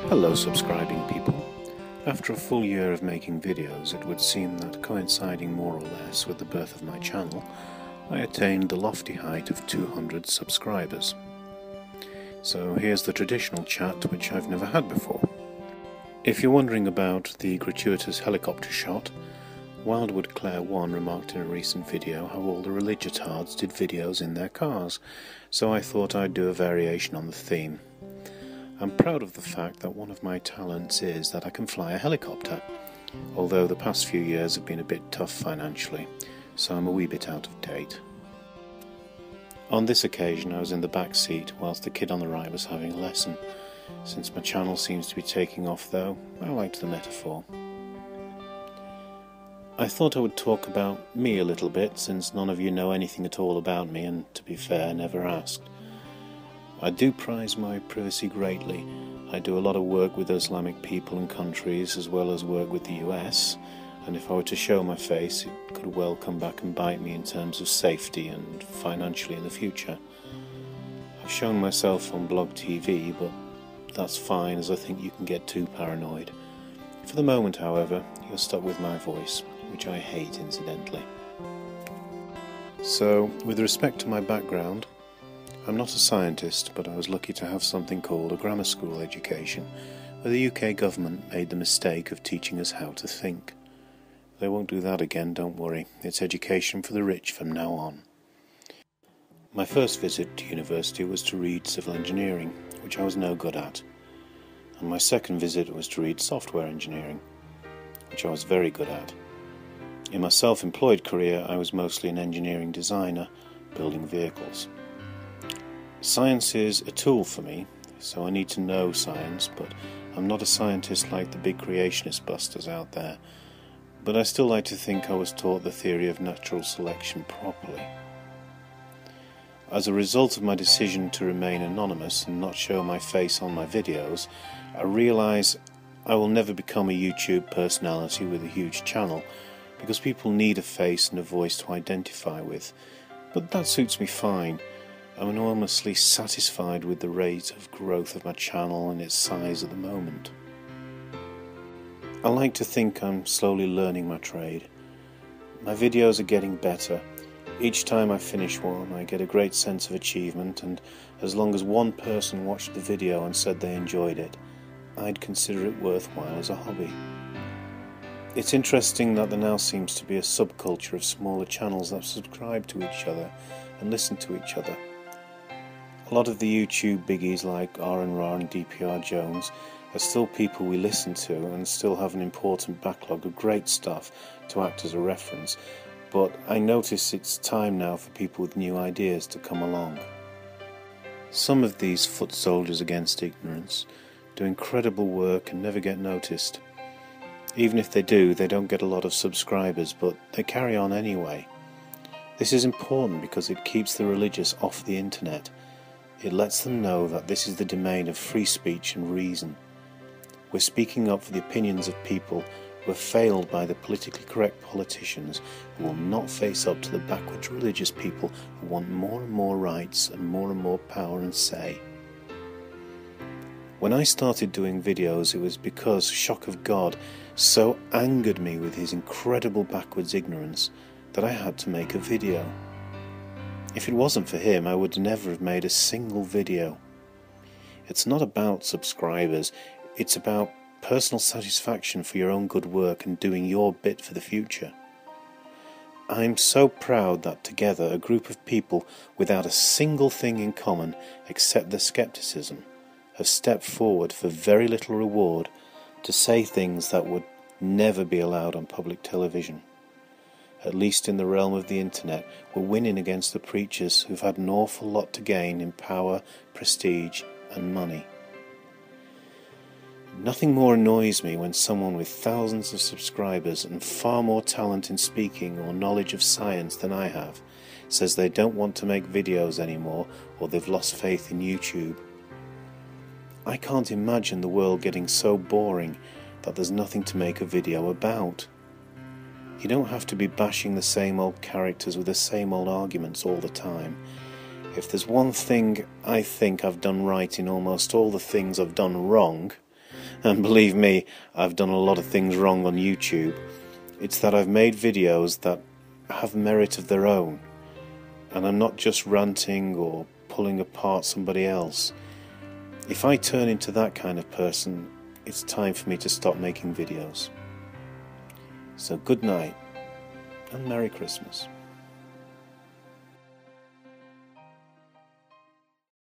Hello subscribing people. After a full year of making videos, it would seem that coinciding more or less with the birth of my channel, I attained the lofty height of 200 subscribers. So here's the traditional chat which I've never had before. If you're wondering about the gratuitous helicopter shot, Wildwood Claire 1 remarked in a recent video how all the religiotards did videos in their cars, so I thought I'd do a variation on the theme. I'm proud of the fact that one of my talents is that I can fly a helicopter, although the past few years have been a bit tough financially, so I'm a wee bit out of date. On this occasion I was in the back seat whilst the kid on the right was having a lesson. Since my channel seems to be taking off though, I liked the metaphor. I thought I would talk about me a little bit, since none of you know anything at all about me and, to be fair, never asked. I do prize my privacy greatly. I do a lot of work with Islamic people and countries, as well as work with the US, and if I were to show my face, it could well come back and bite me in terms of safety and financially in the future. I've shown myself on blog TV, but that's fine, as I think you can get too paranoid. For the moment, however, you're stuck with my voice, which I hate incidentally. So, with respect to my background, I'm not a scientist, but I was lucky to have something called a grammar school education, where the UK government made the mistake of teaching us how to think. They won't do that again, don't worry. It's education for the rich from now on. My first visit to university was to read civil engineering, which I was no good at. And my second visit was to read software engineering, which I was very good at. In my self-employed career, I was mostly an engineering designer, building vehicles. Science is a tool for me, so I need to know science, but I'm not a scientist like the big creationist busters out there. But I still like to think I was taught the theory of natural selection properly. As a result of my decision to remain anonymous and not show my face on my videos, I realise I will never become a YouTube personality with a huge channel, because people need a face and a voice to identify with. But that suits me fine. I'm enormously satisfied with the rate of growth of my channel and its size at the moment. I like to think I'm slowly learning my trade. My videos are getting better. Each time I finish one, I get a great sense of achievement, and as long as one person watched the video and said they enjoyed it, I'd consider it worthwhile as a hobby. It's interesting that there now seems to be a subculture of smaller channels that subscribe to each other and listen to each other. A lot of the YouTube biggies like R&R and DPR Jones are still people we listen to and still have an important backlog of great stuff to act as a reference, but I notice it's time now for people with new ideas to come along. Some of these foot soldiers against ignorance do incredible work and never get noticed. Even if they do, they don't get a lot of subscribers, but they carry on anyway. This is important because it keeps the religious off the internet. It lets them know that this is the domain of free speech and reason. We're speaking up for the opinions of people who are failed by the politically correct politicians who will not face up to the backwards religious people who want more and more rights and more power and say. When I started doing videos, it was because Shock of God so angered me with his incredible backwards ignorance that I had to make a video. If it wasn't for him, I would never have made a single video. It's not about subscribers, it's about personal satisfaction for your own good work and doing your bit for the future. I'm so proud that together a group of people without a single thing in common except their skepticism have stepped forward for very little reward to say things that would never be allowed on public television. At least in the realm of the internet, we're winning against the preachers who've had an awful lot to gain in power, prestige and money. Nothing more annoys me when someone with thousands of subscribers and far more talent in speaking or knowledge of science than I have says they don't want to make videos anymore, or they've lost faith in YouTube. I can't imagine the world getting so boring that there's nothing to make a video about. You don't have to be bashing the same old characters with the same old arguments all the time. If there's one thing I think I've done right in almost all the things I've done wrong, and believe me, I've done a lot of things wrong on YouTube. It's that I've made videos that have merit of their own, and I'm not just ranting or pulling apart somebody else. If I turn into that kind of person, it's time for me to stop making videos. So good night and Merry Christmas.